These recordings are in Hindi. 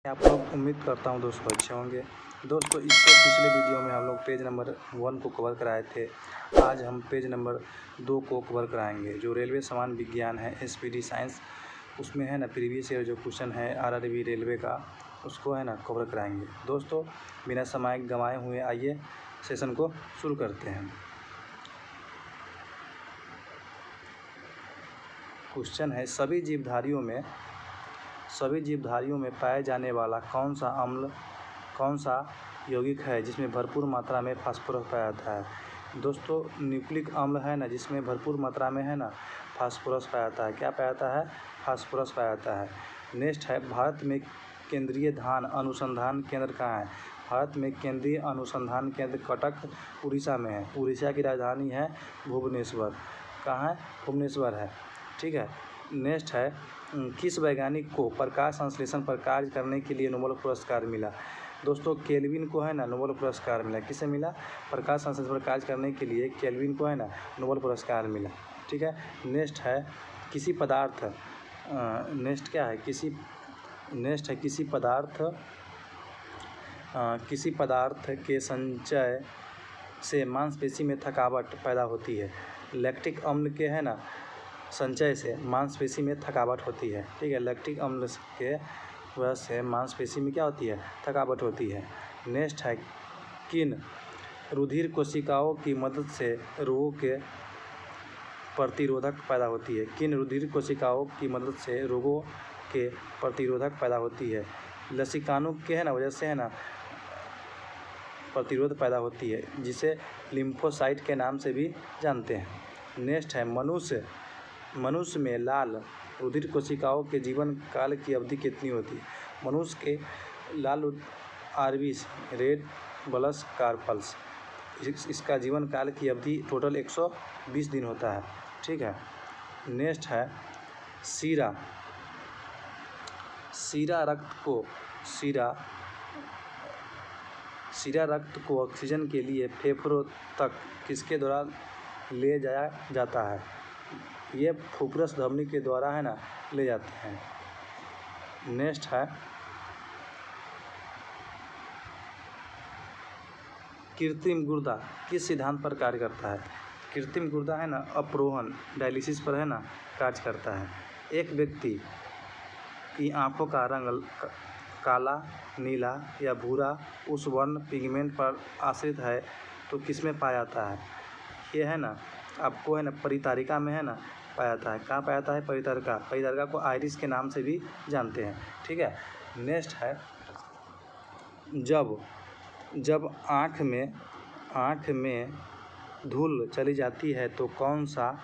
आप लोग उम्मीद करता हूँ दोस्तों अच्छे होंगे। दोस्तों इससे पिछले वीडियो में हम लोग पेज नंबर 1 को कवर कराए थे। आज हम पेज नंबर 2 को कवर कराएंगे, जो रेलवे समान विज्ञान है SPD साइंस। उसमें है ना प्रीवियस ईयर जो क्वेश्चन है RRB रेलवे का, उसको है ना कवर कराएंगे। दोस्तों बिना समय गंवाए हुए आइए सेशन को शुरू करते हैं। क्वेश्चन है सभी जीवधारियों में पाए जाने वाला कौन सा यौगिक है जिसमें भरपूर मात्रा में फास्फोरस पाया जाता है। दोस्तों न्यूक्लिक अम्ल है ना, जिसमें भरपूर मात्रा में है ना फास्फोरस पाया जाता है। क्या पाया जाता है? फास्फोरस पाया जाता है। नेक्स्ट है भारत में केंद्रीय धान अनुसंधान केंद्र कहाँ है। भारत में केंद्रीय अनुसंधान केंद्र कटक उड़ीसा में है। उड़ीसा की राजधानी है भुवनेश्वर। कहाँ है? भुवनेश्वर है। ठीक है। नेक्स्ट है किस वैज्ञानिक को प्रकाश संश्लेषण पर कार्य करने के लिए नोबेल पुरस्कार मिला। दोस्तों केल्विन को है ना नोबेल पुरस्कार मिला। किसे मिला? प्रकाश संश्लेषण पर कार्य करने के लिए केल्विन को है ना नोबेल पुरस्कार मिला। ठीक है। नेक्स्ट है किसी पदार्थ के संचय से मांसपेशी में थकावट पैदा होती है। लैक्टिक अम्ल के है ना संचय से मांसपेशी में थकावट होती है। ठीक है। लैक्टिक अम्ल के वजह से मांसपेशी में क्या होती है? थकावट होती है। नेक्स्ट है किन रुधिर कोशिकाओं की मदद से रोगों के प्रतिरोधक पैदा होती है। किन रुधिर कोशिकाओं की मदद से रोगों के प्रतिरोधक पैदा होती है। लसिकाणु के है ना वजह से है ना प्रतिरोध पैदा होती है, जिसे लिम्फोसाइट के नाम से भी जानते हैं। नेक्स्ट है मनुष्य में लाल रुधिर कोशिकाओं के जीवन काल की अवधि कितनी होती है। मनुष्य के लाल RBC रेड ब्लड कार्पल्स, इसका जीवन काल की अवधि टोटल 120 दिन होता है। ठीक है। नेक्स्ट है शीरा रक्त को ऑक्सीजन के लिए फेफड़ों तक किसके द्वारा ले जाया जाता है। ये फुफ्फुस धमनी के द्वारा है ना ले जाते हैं। नेक्स्ट है कृत्रिम गुर्दा किस सिद्धांत पर कार्य करता है। कृत्रिम गुर्दा है ना अपरोहन डायलिसिस पर है ना कार्य करता है। एक व्यक्ति की आंखों का रंग काला, नीला या भूरा उस वर्ण पिगमेंट पर आश्रित है तो किसमें पाया जाता है। ये है ना आपको है ना परितारिका में है ना पाया जाता है। कहाँ पाया जाता है? परितारिका को आइरिस के नाम से भी जानते हैं। ठीक है। नेक्स्ट है जब आँख में धूल चली जाती है तो कौन सा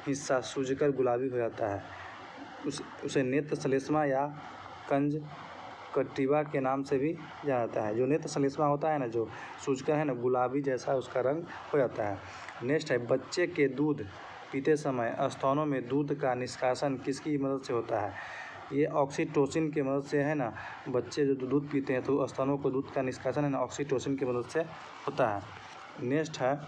हिस्सा सूजकर गुलाबी हो जाता है। उसे नेत्र श्लेष्मा या कंजक्टिवा के नाम से भी जाना जाता है। जो नेत्र श्लेष्मा होता है ना, जो सूजकर है ना गुलाबी जैसा उसका रंग हो जाता है। नेक्स्ट है बच्चे के दूध पीते समय स्तनों में दूध का निष्कासन किसकी मदद से होता है। ये ऑक्सीटोसिन की मदद से है ना, बच्चे जो दूध पीते हैं तो स्तनों को दूध का निष्कासन है ना ऑक्सीटोसिन की मदद से होता है। नेक्स्ट है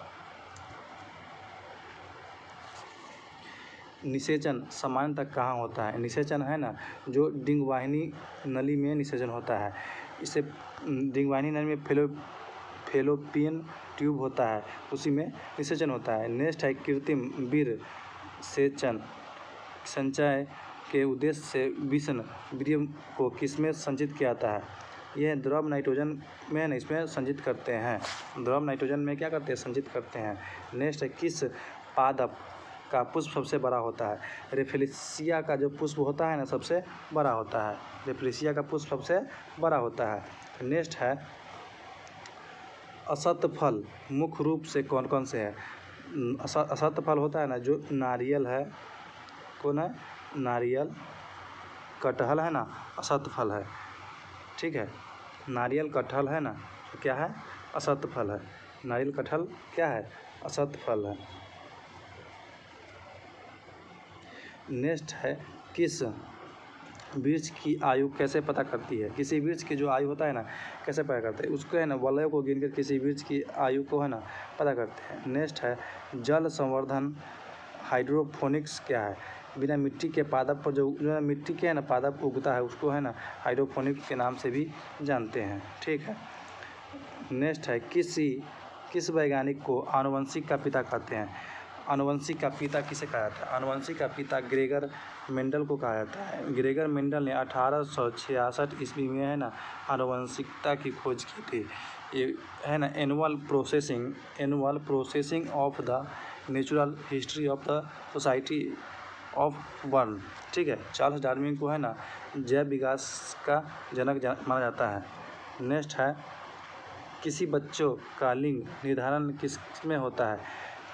निषेचन सामान्यतः कहाँ होता है। निषेचन है ना जो डिंगवाहिनी नली में निषेचन होता है। इसे डिंगवाहिनी नली में फैलोपियन ट्यूब होता है, उसी में निषेचन होता है। नेक्स्ट है कृत्रिम वीर्य संचय के उद्देश्य से वीर्य को किसमें संचित किया जाता है। यह द्रव नाइट्रोजन में ना इसमें संचित करते हैं। द्रव नाइट्रोजन में क्या करते हैं? संचित करते हैं। नेक्स्ट है किस पादप का पुष्प सबसे बड़ा होता है। रेफलेसिया का जो पुष्प होता है ना सबसे बड़ा होता है। रेफलेसिया का पुष्प सबसे बड़ा होता है। नेक्स्ट है असत फल मुख्य रूप से कौन कौन से है। असत फल होता है ना जो नारियल है, कौन है? नारियल, कटहल है ना असत फल है। ठीक है। नारियल कटहल है ना तो क्या है? असत फल है। नारियल कटहल क्या है? असत फल है। नेक्स्ट है किस वृक्ष की आयु कैसे पता करती है। किसी वृक्ष की जो आयु होता है ना कैसे पता करते हैं, उसको है ना वलय को गिनकर किसी वृक्ष की आयु को है ना पता करते हैं। नेक्स्ट है जल संवर्धन हाइड्रोपोनिक्स क्या है। बिना मिट्टी के पादप पर जो है मिट्टी के है ना पादप उगता है उसको है ना हाइड्रोपोनिक के नाम से भी जानते हैं। ठीक है, नेक्स्ट है किस वैज्ञानिक को आनुवंशिक का पिता कहते हैं? आनुवंशिक का पिता किसे कहा जाता है? आनुवंशिक का पिता ग्रेगर मेंडल को कहा जाता है। ग्रेगर मेंडल ने 1866 ईस्वी में है ना आनुवंशिकता की खोज की थी। ये है ना annual processing of the natural history of the society of burn. ठीक है, चार्ल्स डार्विन को है ना जैव विकास का जनक माना जाता है। नेक्स्ट है किसी बच्चों का लिंग निर्धारण किस में होता है?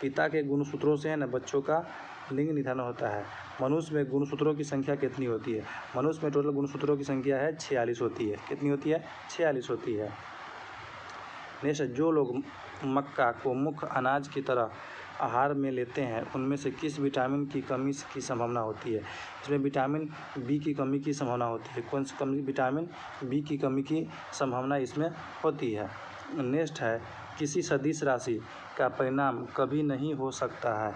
पिता के गुणसूत्रों से है ना बच्चों का लिंग निर्धारण होता है। मनुष्य में गुणसूत्रों की संख्या कितनी होती है? मनुष्य में टोटल गुणसूत्रों की संख्या है 46 होती है। कितनी होती है? 46 होती है। नेक्स्ट, जो लोग मक्का को मुख्य अनाज की तरह आहार में लेते हैं उनमें से किस विटामिन की कमी की संभावना होती है? इसमें विटामिन बी की कमी की संभावना होती है। कौन सी कमी? विटामिन बी की कमी की संभावना इसमें होती है। नेक्स्ट है किसी सदिश राशि का परिणाम कभी नहीं हो सकता है।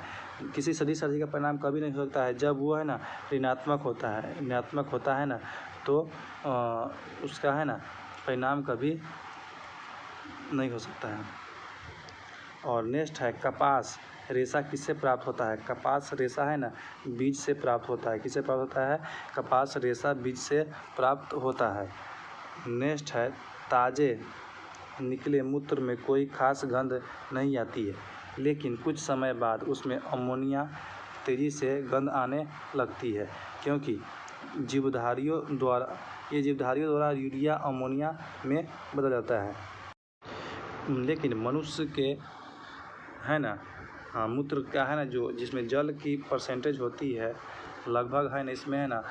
किसी सदिश राशि का परिणाम कभी नहीं हो सकता है जब वो है ना ऋणात्मक होता है ना तो उसका है ना परिणाम कभी नहीं हो सकता है। और नेक्स्ट है कपास रेशा किससे प्राप्त होता है? कपास रेशा है ना बीज से प्राप्त होता है। किससे प्राप्त होता है? कपास रेशा बीज से प्राप्त होता है। नेक्स्ट है ताजे निकले मूत्र में कोई खास गंध नहीं आती है, लेकिन कुछ समय बाद उसमें अमोनिया तेज़ी से गंध आने लगती है क्योंकि जीवधारियों द्वारा यूरिया अमोनिया में बदल जाता है। लेकिन मनुष्य के है ना मूत्र क्या है ना जो जिसमें जल की परसेंटेज होती है लगभग है ना इसमें है ना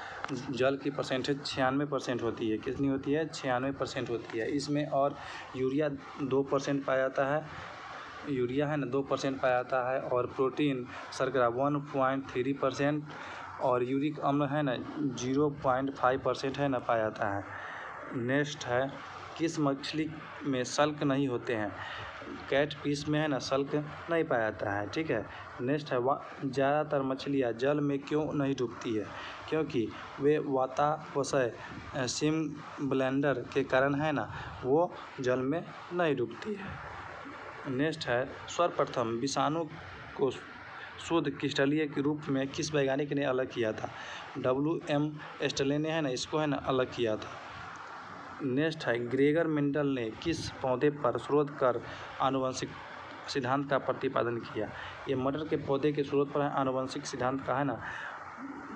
जल की परसेंटेज 96% होती है। कितनी होती है? 96% होती है इसमें। और यूरिया 2% पाया जाता है। यूरिया है ना 2% पाया जाता है। और प्रोटीन शर्करा 1.3% और यूरिक अम्ल है ना 0.5% है ना पाया जाता है। नेक्स्ट है किस मछली में सल्क नहीं होते हैं? कैट फिश में है ना सल्क नहीं पाया जाता है। ठीक है, नेक्स्ट है ज़्यादातर मछलियाँ जल में क्यों नहीं डूबती है? क्योंकि वे वातावशय सिम ब्लेंडर के कारण है ना वो जल में नहीं डूबती है। नेक्स्ट है सर्वप्रथम विषाणु को शुद्ध क्रिस्टलीय के रूप में किस वैज्ञानिक ने अलग किया था? WM एस्टले ने है ना इसको है ना अलग किया था। नेक्स्ट है ग्रेगर मेंडल ने किस पौधे पर शोध कर आनुवंशिक सिद्धांत का प्रतिपादन किया? ये मटर के पौधे के स्रोत पर आनुवंशिक सिद्धांत का है ना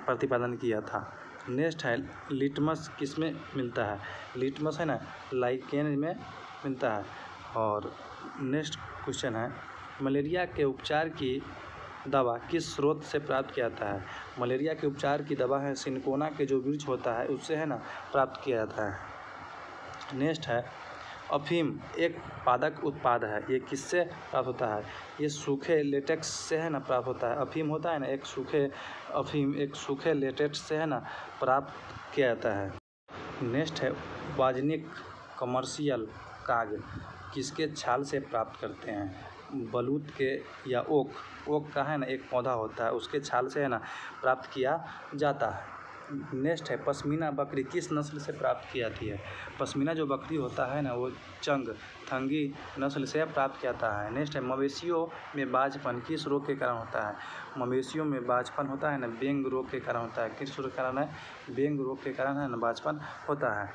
प्रतिपादन किया था। नेक्स्ट है लिटमस किस में मिलता है? लिटमस है ना लाइकेन में मिलता है। और नेक्स्ट क्वेश्चन है मलेरिया के उपचार की दवा किस स्रोत से प्राप्त किया जाता है? मलेरिया के उपचार की दवा है सिनकोना के जो वृक्ष होता है उससे है ना प्राप्त किया जाता है। नेक्स्ट है अफीम एक पादक उत्पाद है। ये किससे प्राप्त होता है? ये सूखे लेटेक्स से है ना प्राप्त होता है। अफीम होता है ना एक सूखे लेटेक्स से है ना प्राप्त किया जाता है। नेक्स्ट है वाजनिक कमर्शियल काग किसके छाल से प्राप्त करते हैं? बलूत के या ओक का है ना एक पौधा होता है उसके छाल से है ना प्राप्त किया जाता है। नेक्स्ट है पश्मीना बकरी किस नस्ल से प्राप्त की जाती है? पश्मीना जो बकरी होता है ना वो थंगी नस्ल से प्राप्त किया जाता है। नेक्स्ट है मवेशियों में बाझपन किस रोग के कारण होता है? मवेशियों में बाझपन होता है ना बेंग रोग के कारण होता है। किस रोग के कारण है? बेंग रोग के कारण है ना बाझपन होता है।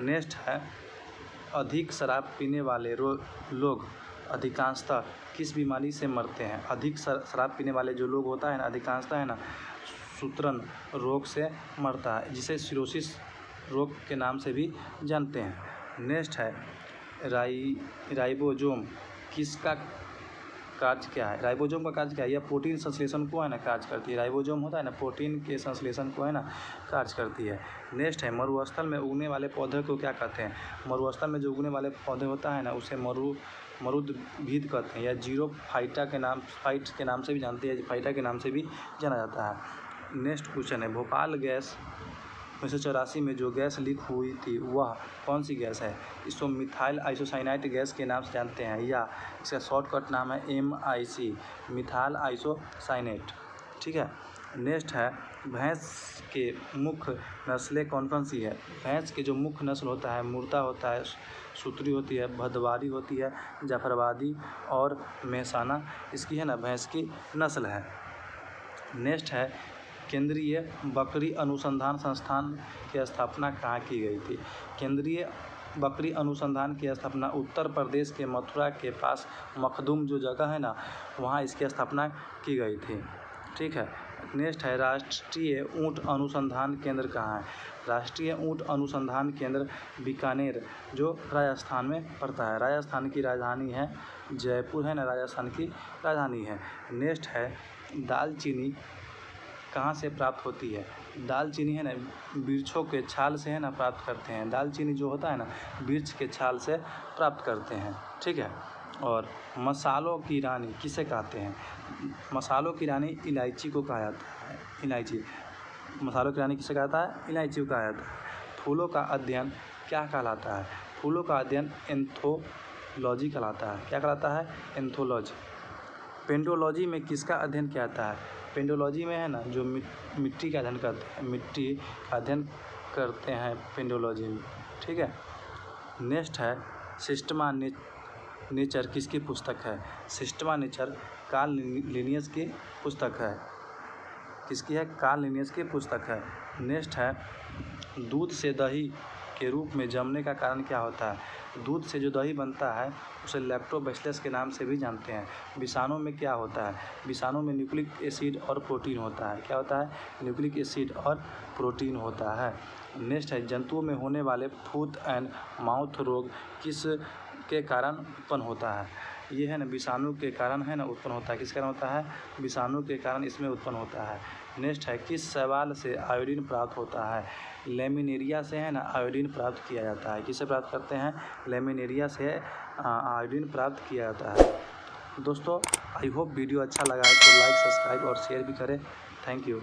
नेक्स्ट है अधिक शराब पीने वाले लोग अधिकांशतः किस बीमारी से मरते हैं? अधिक शराब पीने वाले जो लोग होता है ना अधिकांशतः है ना सूत्रन रोग से मरता है जिसे सिरोसिस रोग के नाम से भी जानते हैं। नेक्स्ट है राइबोसोम किसका कार्य क्या है? राइबोसोम का कार्य क्या है? यह प्रोटीन संश्लेषण को है ना कार्य करती है। राइबोसोम होता है ना प्रोटीन के संश्लेषण को है ना कार्य करती है। नेक्स्ट है मरुस्थल में उगने वाले पौधे को क्या कहते हैं? मरुस्थल में जो उगने वाले पौधे होता है ना उसे मरुद्भिद कहते हैं या फाइट के नाम से भी जानते हैं। फाइटा के नाम से भी जाना जाता है। नेक्स्ट क्वेश्चन है भोपाल गैस 1984 में जो गैस लीक हुई थी वह कौन सी गैस है? इसको मिथाइल आइसोसाइनेट गैस के नाम से जानते हैं या इसका शॉर्टकट नाम है MIC मिथाइल आइसोसाइनेट। ठीक है, नेक्स्ट है भैंस के मुख्य नस्लें कौन कौन सी है? भैंस के जो मुख्य नस्ल होता है मुर्दा होता है, सूत्री होती है, भदवारी होती है, जाफरबादी और मेहसाना इसकी है ना भैंस की नस्ल है। नेक्स्ट है केंद्रीय बकरी अनुसंधान संस्थान की स्थापना कहाँ की गई थी? केंद्रीय बकरी अनुसंधान की स्थापना उत्तर प्रदेश के मथुरा के पास मखदूम जो जगह है ना वहाँ इसकी स्थापना की गई थी। ठीक है। नेक्स्ट है राष्ट्रीय ऊँट अनुसंधान केंद्र कहाँ है? राष्ट्रीय ऊँट अनुसंधान केंद्र बीकानेर जो राजस्थान में पड़ता है। राजस्थान की राजधानी है जयपुर है ना, राजस्थान की राजधानी है। नेक्स्ट है दालचीनी कहाँ से प्राप्त होती है? दालचीनी है ना वृक्षों के छाल से है ना प्राप्त करते हैं। दालचीनी जो होता है ना वृक्ष के छाल से प्राप्त करते हैं। ठीक है। और मसालों की रानी किसे कहते हैं? मसालों की रानी इलायची को कहा जाता है। इलायची मसालों की रानी किसे कहता है? इलायची को कहा जाता है। फूलों का अध्ययन क्या कहलाता है? फूलों का अध्ययन एंथोलॉजी कहलाता है। क्या कहलाता है? एंथोलॉजी। पेंडोलॉजी में किसका अध्ययन किया जाता है? पेंडोलॉजी में है ना जो मिट्टी का अध्ययन करते हैं, मिट्टी का अध्ययन करते हैं पेंडोलॉजी में। ठीक है। नेक्स्ट है सिस्टमा नेचर किसकी पुस्तक है? सिस्टमा नेचर कार्ल लिनियस की पुस्तक है। किसकी है? कार्ल लिनियस की पुस्तक है। नेक्स्ट है दूध से दही के रूप में जमने का कारण क्या होता है? दूध से जो दही बनता है उसे लैक्टोबैसिलस के नाम से भी जानते हैं। विषाणु में क्या होता है? विषाणु में न्यूक्लिक एसिड और प्रोटीन होता है। क्या होता है? न्यूक्लिक एसिड और प्रोटीन होता है। नेक्स्ट है जंतुओं में होने वाले फूट एंड माउथ रोग किस के कारण उत्पन्न होता है? ये है ना विषाणु के कारण है ना उत्पन्न होता है। किस कारण होता है? विषाणु के कारण इसमें उत्पन्न होता है। नेक्स्ट है किस शैवाल से आयोडीन प्राप्त होता है? लेमिनेरिया से है ना आयोडीन प्राप्त किया जाता है। किससे प्राप्त करते हैं? लेमिनेरिया से आयोडीन प्राप्त किया जाता है। दोस्तों आई होप वीडियो अच्छा लगा है तो लाइक, सब्सक्राइब और शेयर भी करें। Thank you.